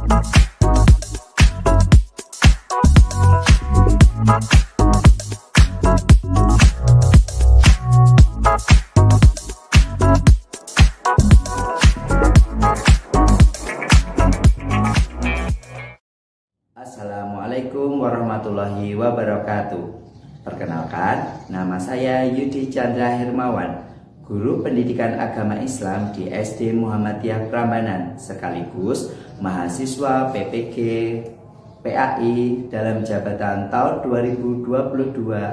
Assalamualaikum warahmatullahi wabarakatuh. Perkenalkan, nama saya Yudi Chandra Hermawan, guru pendidikan agama Islam di SD Muhammadiyah Prambanan, sekaligus mahasiswa PPG PAI dalam jabatan tahun 2022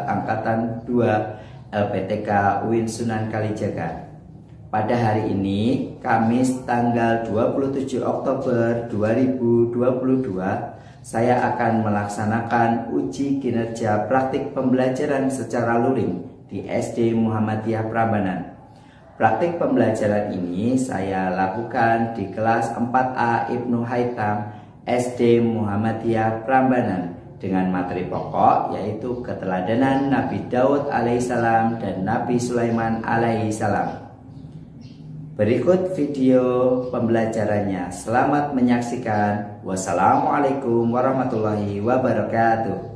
Angkatan 2 LPTK UIN Sunan Kalijaga. Pada hari ini, Kamis tanggal 27 Oktober 2022, saya akan melaksanakan uji kinerja praktik pembelajaran secara luring di SD Muhammadiyah Prambanan. Praktik pembelajaran ini saya lakukan di kelas 4A Ibnu Haytham SD Muhammadiyah Prambanan dengan materi pokok yaitu keteladanan Nabi Daud alaihissalam dan Nabi Sulaiman alaihissalam. Berikut video pembelajarannya. Selamat menyaksikan. Wassalamualaikum warahmatullahi wabarakatuh.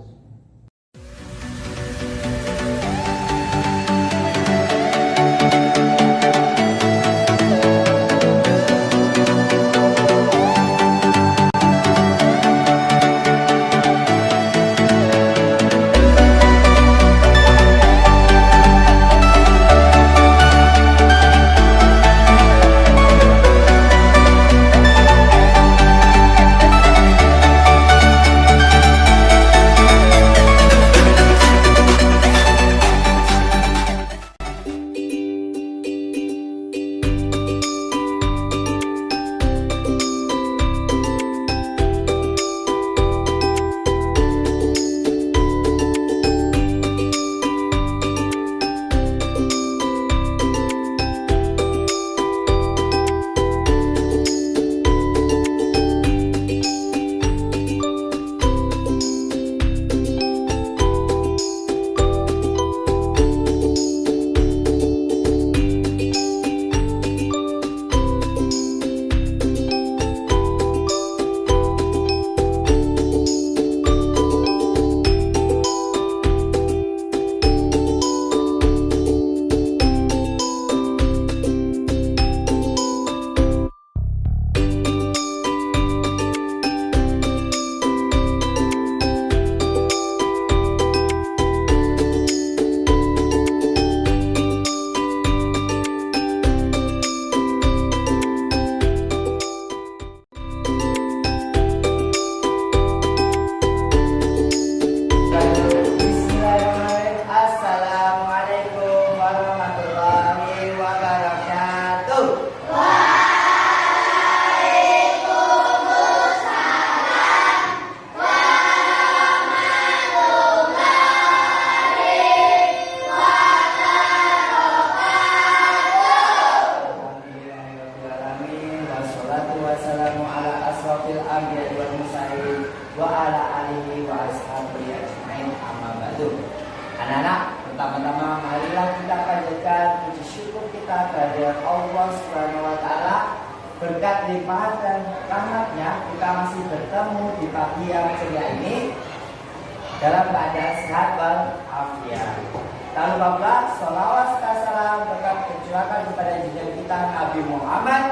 Anak-anak, pertama-tama marilah kita panjatkan puji syukur kita kepada Allah Subhanahu wa Ta'ala. Berkat limpahan dan rahmatnya kita masih bertemu di pagi yang ceria ini dalam keadaan sehat walafiat. Tak lupa pula sholawat serta salam berkat tercurahkan kepada junjungan kita Nabi Muhammad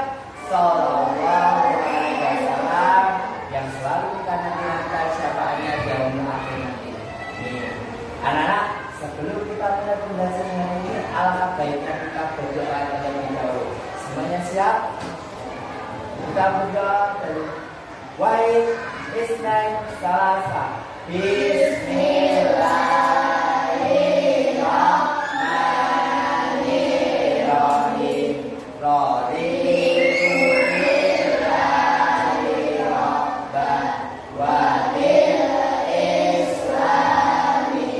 Sallallahu Alaihi Wasallam yang selalu kita nanti-nantikan syafaatnya di yaumul akhir nanti. Anak-anak, sebelum kita mulai pembelajaran hari ini, alangkah baiknya kita berdoa terlebih dahulu. Semuanya siap? Kita berdoa dari Wahid Isnain Salasa. Bismillahirrahmanirrahim. Raditu billahi rabban wa bil islami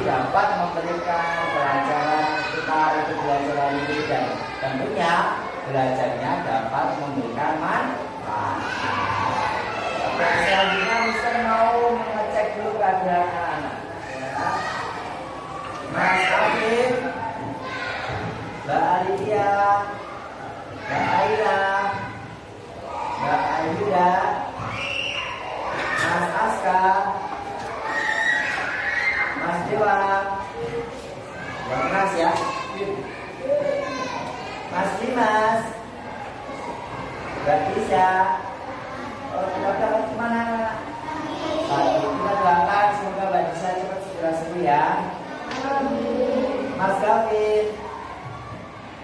dapat memberikan pelajaran kita itu pelajaran ini dan tentunya belajarnya dapat memberikan manfaat. Selanjutnya Mister mau mengecek dulu keadaan anak-anak. Mas Afif, Mbak Alivia, Mbak Aira, ya. Kalau tidak dapat gimana? Satu, kita doakan semoga Mbak Disa cepat segera sembuh ya. Mas Gavin,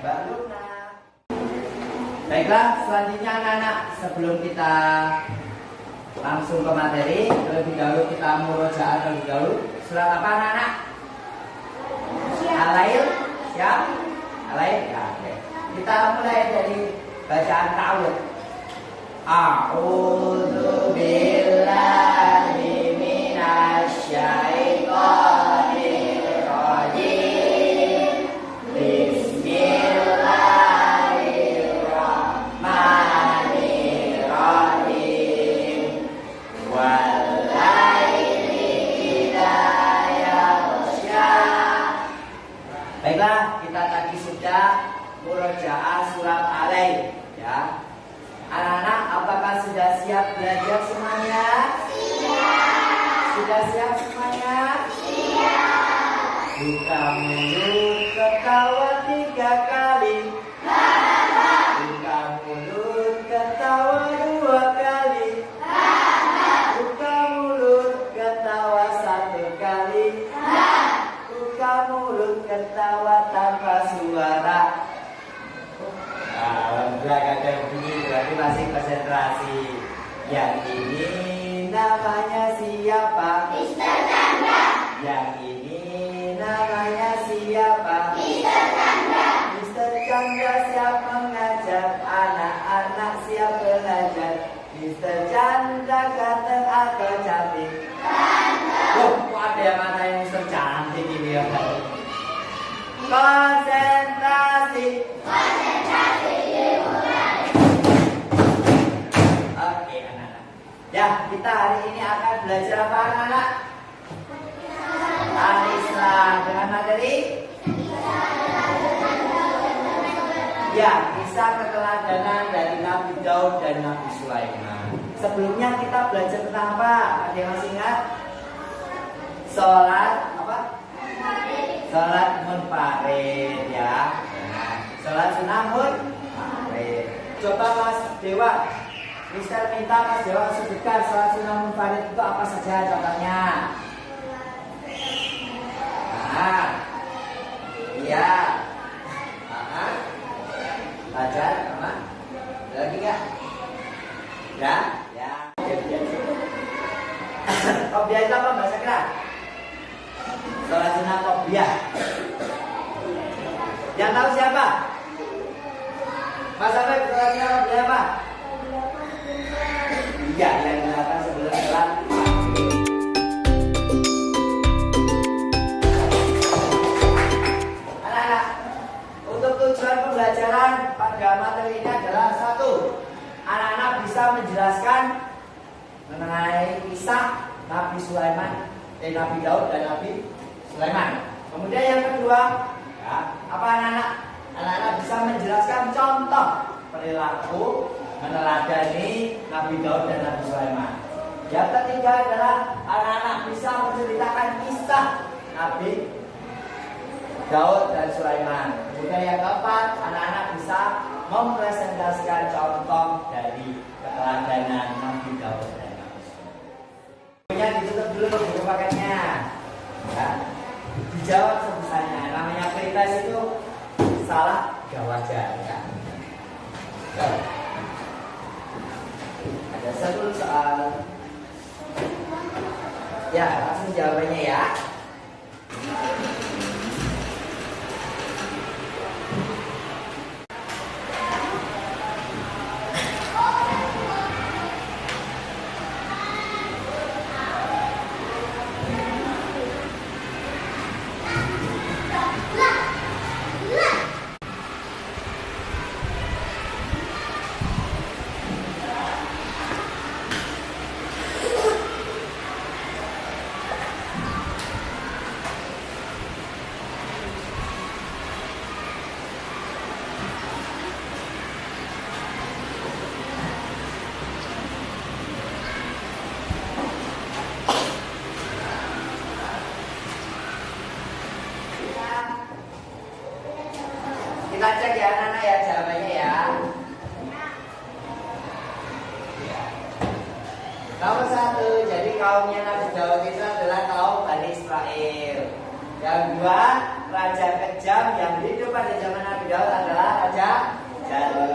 Mbak Luna. Baiklah, selanjutnya anak-anak, sebelum kita langsung ke materi, terlebih dahulu kita murojaah terlebih dahulu. Surat apa anak-anak? Al-Lail, siap? Al-Lail, ya, oke. Kita mulai dari bacaan ta'awudz. A'udzu billahi minasy syaithanir rajim. Bismillahirrahmanirrahim. Wal-laili idza yaghsha. Baiklah, kita tadi sudah murojaah surat Al-Lail ya. Anak-anak, apakah sudah siap belajar semuanya? Siap. Sudah siap semuanya? Siap. Buka mulut, ketawa 3 kali. Buka mulut, ketawa 2 kali. Buka mulut, ketawa 1 kali. Buka mulut, ketawa tanpa suara. Alhamdulillah kakak bunyi berarti masih konsentrasi. Yang ini namanya siapa? Mister Chandra. Yang ini namanya siapa? Mister Chandra. Mister Chandra siap mengajar, anak-anak siap belajar. Mister Chandra ganteng atau cantik? Ganteng. Oh, kok ada yang mana yang Mister Cantik ini ya? Konsentrasi. Oke anak-anak. Ya, kita hari ini akan belajar apa anak-anak? Al-Islam dengan materi? Ya, kisah keteladanan dari Nabi Daud dan Nabi Sulaiman. Sebelumnya kita belajar tentang apa? Ada yang masih ingat? Sholat apa? Sholat munfarid ya. Nah, sholat sunnah munfarid. Coba Mas Dewa, Mister minta Mas Dewa sebutkan sholat sunnah munfarid itu apa saja contohnya. Nah, iya. Belajar sama? Lagi nggak? Ya, ya. Qobliyah itu apa bahasa kira? Sholat sunnah qobliyah. Yang tahu siapa? Mas Afif, sholat sunnah qobliyah apa? Iya, yang dilakukan sebelum sholat. Anak-anak, untuk tujuan pembelajaran pada materi ini adalah 1. Anak-anak bisa menjelaskan mengenai kisah Nabi Sulaiman, Nabi Daud dan Nabi Sulaiman. Kemudian yang kedua, ya, apa anak-anak? Anak-anak bisa menjelaskan contoh perilaku meneladani Nabi Daud dan Nabi Sulaiman. Yang ketiga adalah anak-anak bisa menceritakan kisah Nabi Daud dan Sulaiman. Kemudian yang keempat, anak-anak bisa mempresentasikan contoh dari keteladanan Nabi Daud dan Nabi Sulaiman. Ditutup dulu buku paketnya. Ya. Dijawab sebisanya. Namanya pretest itu salah gak wajar ya. Ada 1 soal. Ya, langsung jawabannya ya. kaumnya Nabi Daud itu adalah kaum Bani Israel. Yang dua, raja kejam yang hidup pada zaman Nabi Daud adalah Raja Jalut.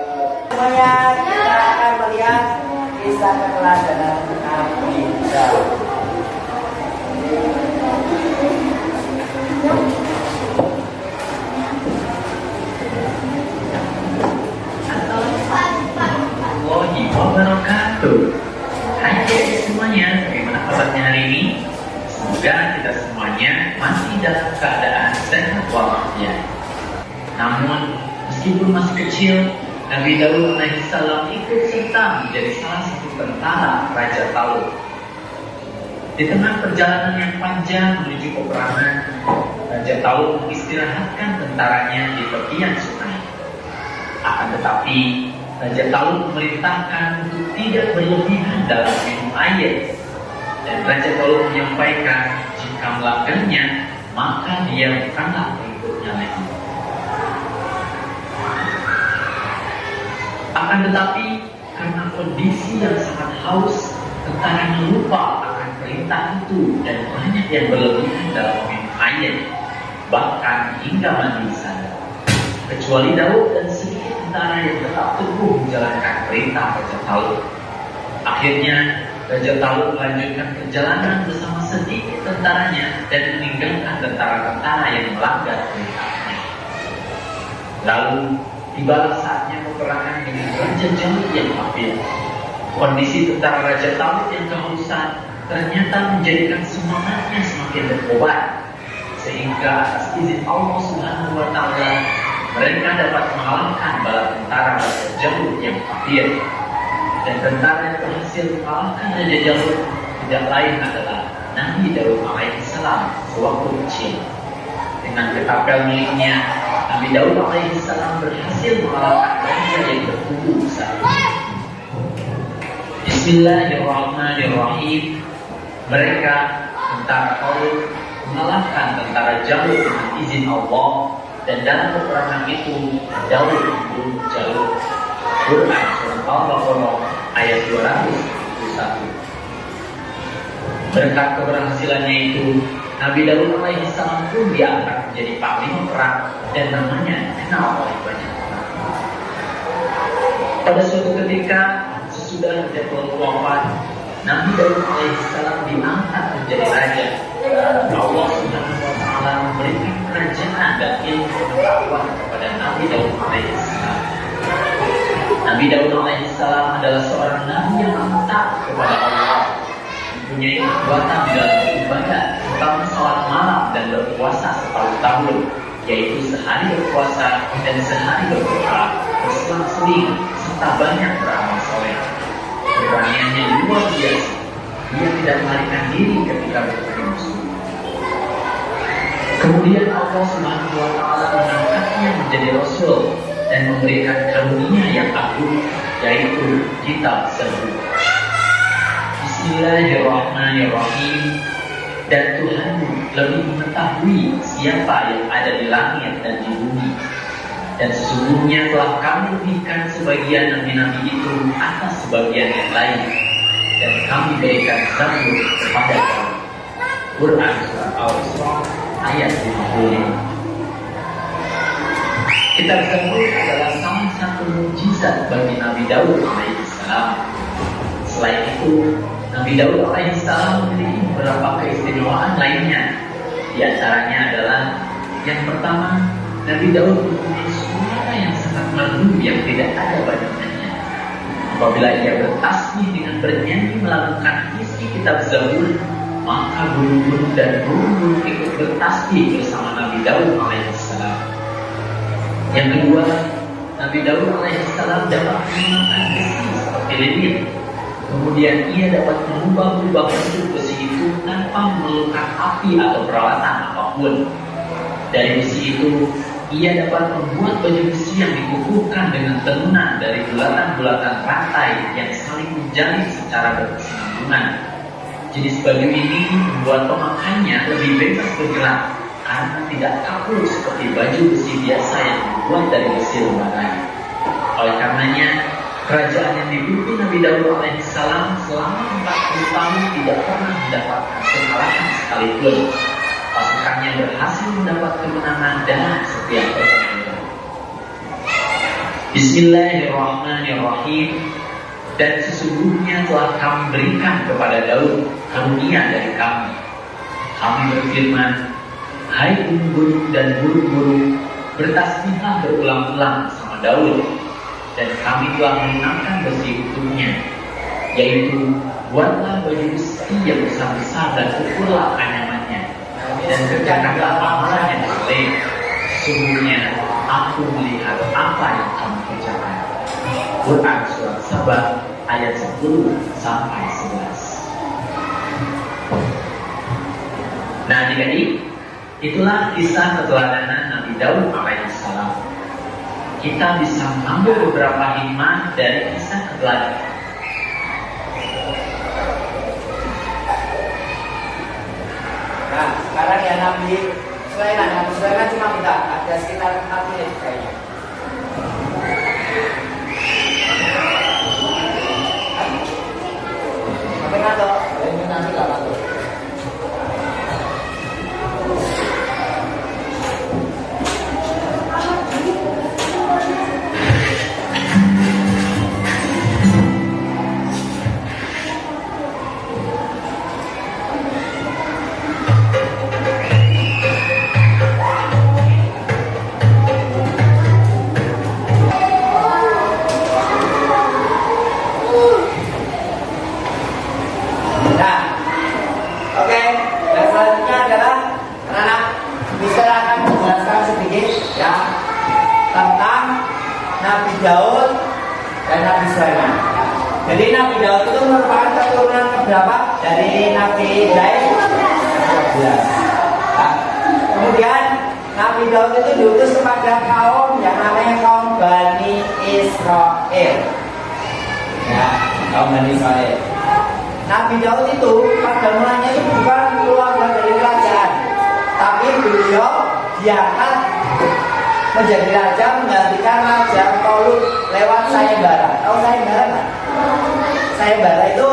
Semuanya kita akan melihat kisah keteladanan Nabi Daud. Warahmatullahi wabarakatuh. Hai guys semuanya, bagaimana kabarnya hari ini? Semoga kita semuanya masih dalam keadaan sehat walafiat. Namun, meskipun masih kecil, Nabi Daud alaihissalam ikut serta menjadi salah satu tentara Raja Talut. Di tengah perjalanan yang panjang menuju peperangan, Raja Talut mengistirahatkan tentaranya di tepian sungai. Akan tetapi, Raja Talut memerintahkan untuk tidak berlebihan dalam minum air. Dan Raja Talut menyampaikan jika melanggarnya, maka dia bukanlah pengikutnya lagi. Akan tetapi, karena kondisi yang sangat haus, tentaranya lupa akan perintah itu dan banyak yang berlebihan dalam minum air, bahkan hingga mandi di sana. Kecuali Daud dan sedikit tentara yang tetap teguh menjalankan perintah Raja Talut. Akhirnya, Raja Talut melanjutkan perjalanan bersama sedikit tentaranya dan meninggalkan tentara-tentara yang melanggar perintahnya. Lalu, tibalah saatnya peperangan dengan Raja Jalut yang kafir. Kondisi tentara Raja Talut yang kehausan ternyata menjadikan semangatnya semakin berkobar, sehingga atas izin Allah Subhanahu wa Ta'ala mereka dapat mengalahkan bala tentara Raja Jalut yang kafir. Dan tentara yang berhasil mengalahkan Raja Jalut tidak lain adalah Nabi Daud alaihissalam sewaktu kecil. Dengan ketapel miliknya, Nabi Daud alaihissalam berhasil mengalahkan raja yang berkubu besar. Bismillahirrahmanirrahim. Mereka, tentara Talut, mengalahkan tentara Jalut dengan izin Allah. Dan dalam peperangan itu, Daud membunuh Jalut. Quran Surah Al-Baqarah ayat 201. Berkat keberhasilannya itu, Nabi Daud alaihissalam pun diangkat menjadi panglima perang dan namanya dikenal oleh banyak orang. Pada suatu ketika, sesudah Raja Talut wafat, Nabi Daud alaihissalam diangkat menjadi raja. Allah Subhanahu wa Ta'ala memberikan kerajaan dan ilmu pengetahuan kepada Nabi Daud alaihissalam. Nabi Daud alaihissalam adalah seorang nabi yang taat kepada Allah, mempunyai kekuatan di dalam ibadah, terutama sholat malam dan berpuasa setahun-tahun, yaitu sehari berpuasa dan sehari berdoa, berselang-seling serta banyak beramal soleh. Keberaniannya luar biasa. Dia tidak melarikan diri ketika bertemu musuh. Kemudian Allah Subhanahu wa Ta'ala mengangkatnya menjadi rasul dan memberikan karunia yang agung, yaitu kitab Zabur. Bismillahirrahmanirrahim. Dan Tuhanmu lebih mengetahui siapa yang ada di langit dan di bumi. Dan sesungguhnya telah kami lebihkan sebagian nabi-nabi itu atas sebagian yang lain. Dan kami berikan Zabur kepada kamu. Quran Surah Al-Isra ayat 55. Kitab Zabur adalah salah satu mukjizat bagi Nabi Daud alaihissalam. Selain itu, Nabi Daud alaihissalam memiliki beberapa keistimewaan lainnya. Di antaranya adalah yang pertama, Nabi Daud mempunyai suara yang sangat merdu yang tidak ada bandingannya. Apabila ia bertasbih dengan bernyanyi melakukan isi kitab Zabur, maka burung-burung dan burung-burung ikut bertasbih bersama Nabi Daud alaihissalam. Yang kedua, Nabi Daud alaihissalam dapat menggunakan besi seperti lilin. Kemudian ia dapat mengubah-ubah bentuk besi itu tanpa memerlukan api atau peralatan apapun. Dari besi itu, ia dapat membuat baju besi yang dikukuhkan dengan tenunan dari bulatan-bulatan rantai yang saling menjalin secara berkesinambungan. Jenis baju ini membuat pemakannya lebih bebas bergerak karena tidak kaku seperti baju besi biasa yang dibuat dari besi lembaran. Oleh karenanya, kerajaan yang yang dipimpin Nabi Daud alaihissalam selama 40 tahun tidak pernah mendapatkan kekalahan sekalipun. Pasukannya berhasil mendapat kemenangan dalam setiap pertandingan. Bismillahirrahmanirrahim. Dan sesungguhnya telah kami berikan kepada Daud karunia dari kami. Kami berfirman, hai gunung-gunung dan burung-burung, bertasbihlah berulang-ulang sama Daud. Dan kami telah mengenakan besi untuknya, yaitu buatlah baju besi yang besar-besar dan ukurlah anyamannya, dan kerjakanlah amalannya dengan baik. Sungguhnya aku melihat apa yang kamu kerjakan. Quran surat Saba ayat 10 sampai 11. Nah, adik-adik, itulah kisah keteladanan Nabi Daud alaihissalam. Kita bisa mengambil beberapa hikmah dari kisah keteladanan. Nah, sekarang ya Nabi Sulaiman cuma kita ada sekitar 4 menit kayaknya. Apa kata? Ini nanti lah kata. Nabi Daud dan Nabi Sulaiman. Jadi Nabi Daud itu merupakan keturunan keberapa dari Nabi Ibrahim? 12. Nah, kemudian Nabi Daud itu diutus kepada kaum yang namanya kaum Bani Israel. Ya, kaum Bani Israel. Nabi Daud itu pada mulanya itu bukan keluarga dari kerajaan, tapi beliau diangkat menjadi raja menggantikan Raja Tolut lewat sayembara. Tahu sayembara kan? Sayembara itu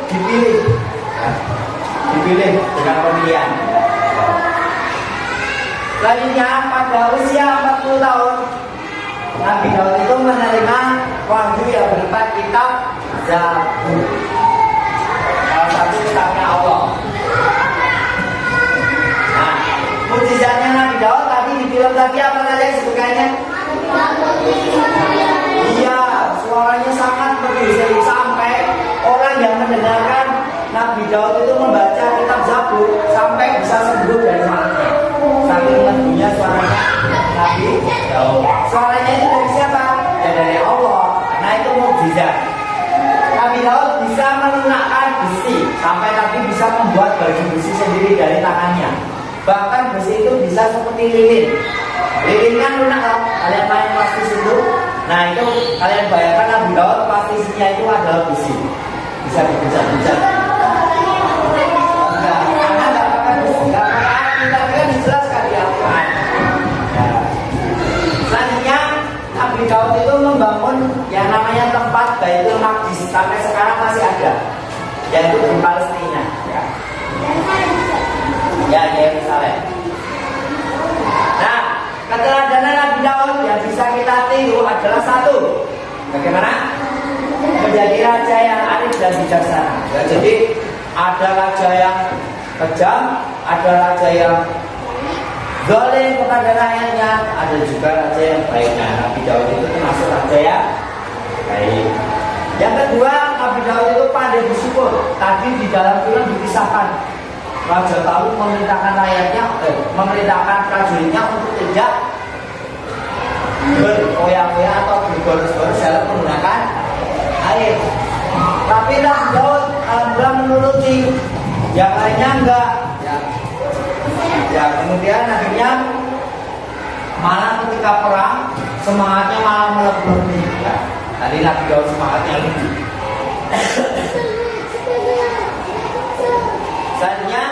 dipilih dengan pemilihan. Selanjutnya pada usia 40 tahun Nabi Daud itu menerima wahyu yang berupa kitab Zabur, salah satu kitabnya Allah. Nah, mukjizatnya Nabi Daud tadi di film tadi apa saja sebutkannya? Iya, suaranya sangat berbisik sampai orang yang mendengarkan Nabi Daud itu membaca kitab Zabur sampai bisa sembuh dari sakitnya. Saking merdunya suaranya Nabi Daud. Suaranya itu dari siapa? Ya dari Allah. Karena itu mukjizat. Nabi Daud bisa melunakkan besi sampai Nabi bisa membuat baju besi sendiri dari tangannya. Bahkan besi itu bisa seperti lilin. Lilin kan lunak loh. Kalian main plastis itu. Nah itu kalian bayangkan Nabi Daud plastisnya itu adalah besi. Bisa dipecah-pecah. Enggak, karena enggak pakai besi. Enggak pakai api, tapi kan dijelaskan di Al-Quran. Nah, selanjutnya Nabi Daud itu membangun yang namanya tempat Baitul Maqdis. Sampai sekarang masih ada, yaitu di Palestina. Ya, Yerusalem. Nah, keteladanan Nabi Daud yang bisa kita tiru adalah satu, bagaimana menjadi raja yang arif dan bijaksana. Ya, jadi ada raja yang kejam, ada raja yang zalim kepada rakyatnya, ada juga raja yang baik. Nah, Nabi Daud itu termasuk raja yang baik. Yang kedua, Nabi Daud itu pandai bersyukur. Tadi di dalam film dipisahkan. Raja Talut memerintahkan rakyatnya, memerintahkan prajuritnya untuk tidak berkoyak-koyak atau bergoros-goros dalam menggunakan air. Tapi Nabi Daud alhamdulillah menuruti, yang lainnya enggak. Ya, kemudian akhirnya malah ketika perang semangatnya malah melebihi. Ya, tadi Nabi Daud semangatnya lebih. Selanjutnya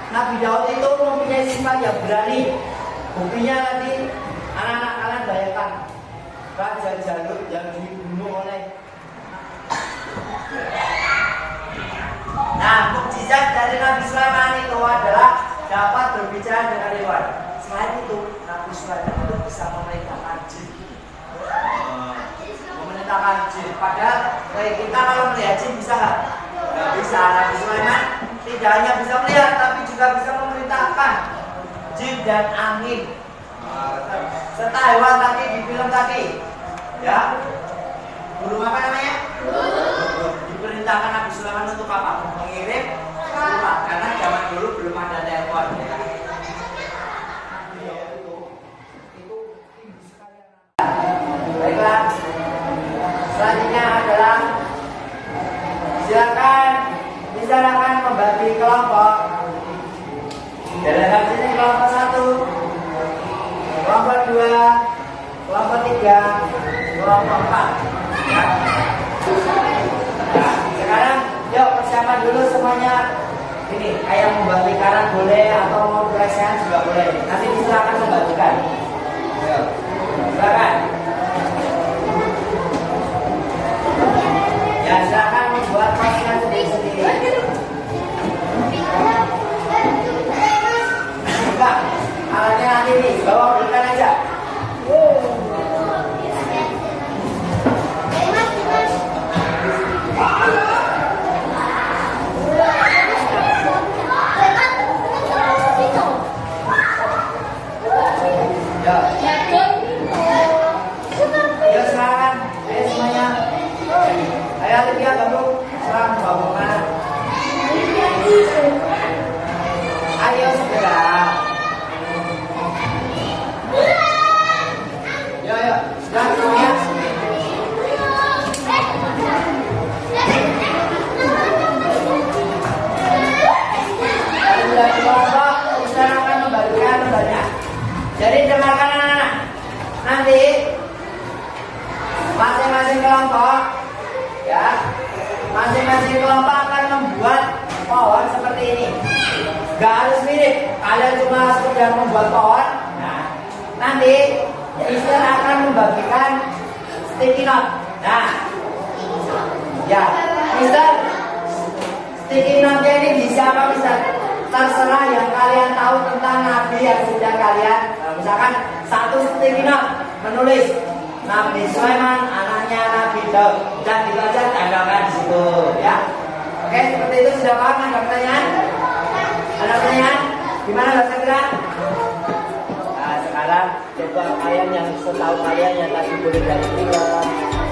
Nabi Daud itu mempunyai sifat yang berani. Buktinya nanti anak-anak kalian bayangkan Raja Jalut yang dibunuh oleh memerintahkan jin. Padahal kita kalau melihat jin bisa nggak bisa. Nabi Sulaiman tidak hanya bisa melihat, tapi juga bisa memerintahkan jin dan angin. Serta hewan tadi di film tadi, ya. Burung apa namanya? Diperintahkan Nabi Sulaiman untuk apa? Mengirim surat, karena zaman dulu belum ada telepon. Ya. Baiklah, selanjutnya adalah silakan bicarakan membagi kelompok. Dalam sini kelompok 1, kelompok 2, kelompok 3, kelompok 4. Ya. Nah, sekarang yuk persiapan dulu semuanya. Ini kayak membagi karang boleh atau mau pelecehan juga boleh. Nanti silakan membagikan. Yuk, silakan. Ya, silakan membuat postingan sendiri-sendiri. Buka, alatnya nanti nih, bawa belikan aja. Ya, silakan. Ayo semuanya. Ayo Olivia kamu serang bawa mana? Ayo segera. Yo, silakan semuanya. Sudah kelompok, usahakan membagikan lembarnya. Jadi dengarkan anak-anak. Nanti masing-masing kelompok, ya, masing-masing kelompok akan membuat pohon seperti ini. Gak harus mirip, kalian cuma sekedar membuat pohon. Nah, nanti Mister akan membagikan sticky note. Nah, ya, Mister, sticky note-nya ini bisa apa, Mister? Terserah yang kalian tahu tentang Nabi yang sudah kalian, misalkan satu sticky note menulis Nabi Sulaiman anaknya Nabi Daud, dan itu aja tanggalkan di situ, ya. Oke, seperti itu sudah paham? Ada pertanyaan? Ada pertanyaan? Gimana bahasa kira? Nah, sekarang coba kalian yang setahu kalian yang tadi boleh dari film,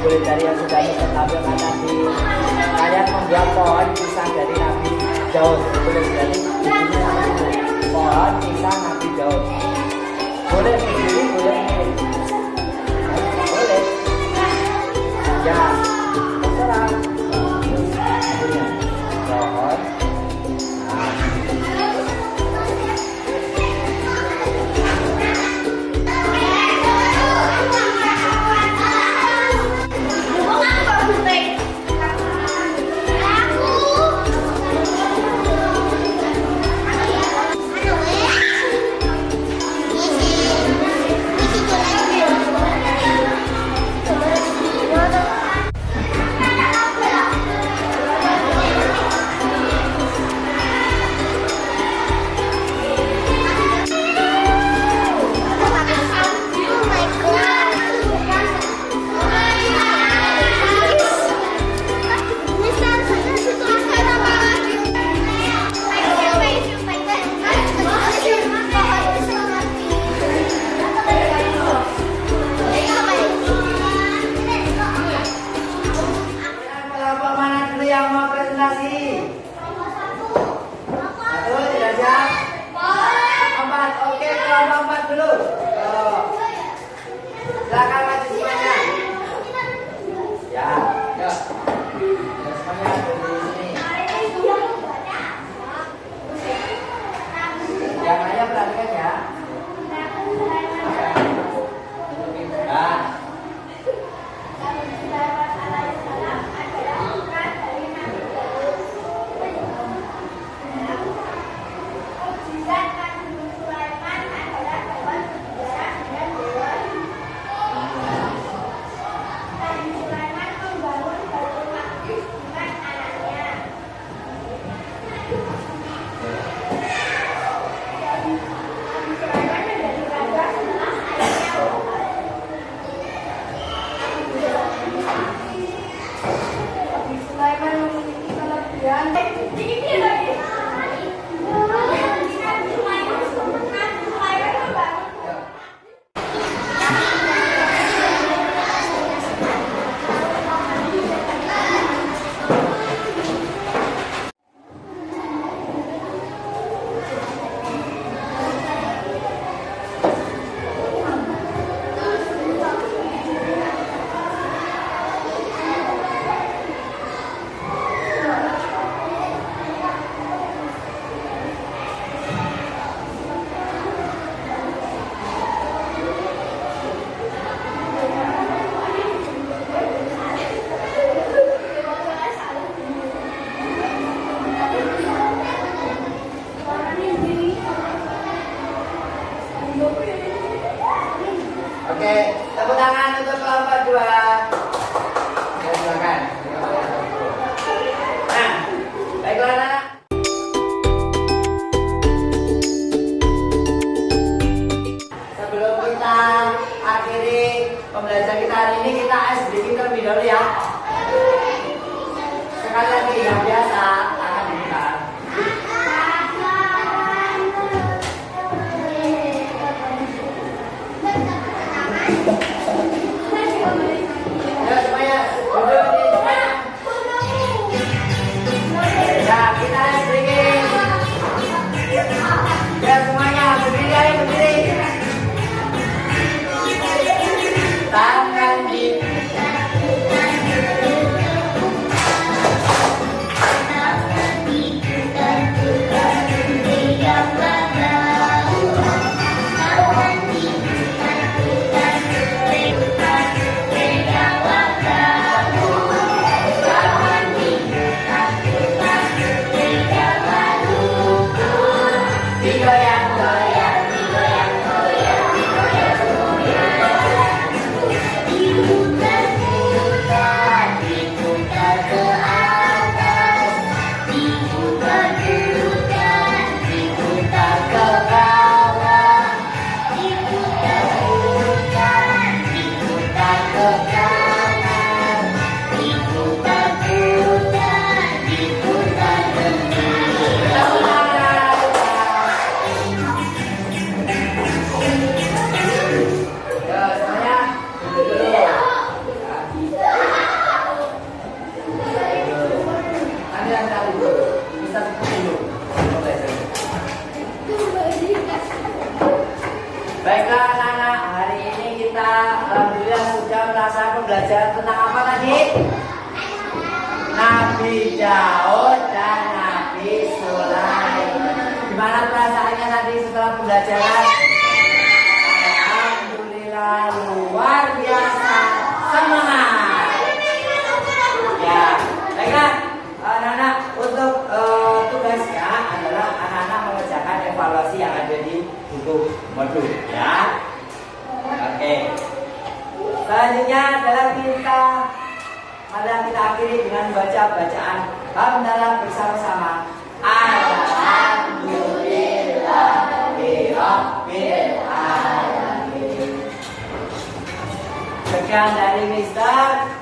boleh dari yang sudah ditampilkan tadi, kalian membuat pohon kisah dari Nabi Daud. Boleh dari pohon kisah Nabi Daud. Boleh berdiri, boleh mirip. Boleh. Ya, terserah. Pohon. Sekali lagi yang biasa akan dibuka. Ya semuanya, duduk di semuanya. Ya kita sedikit. Ya semuanya berdiri ayo berdiri. Tangan di Baiklah anak-anak, hari ini kita alhamdulillah sudah melaksanakan pembelajaran tentang apa tadi? Nabi Daud dan Nabi Sulaiman. Gimana perasaannya tadi setelah pembelajaran? Alhamdulillah luar biasa, semangat. Ya, baiklah anak-anak, untuk tugasnya adalah anak-anak mengerjakan evaluasi yang ada di buku modul ya. Oke. Selanjutnya adalah marilah kita akhiri dengan baca bacaan hamdalah bersama-sama. Alhamdulillahirabbil alamin. Sekian dari Mister.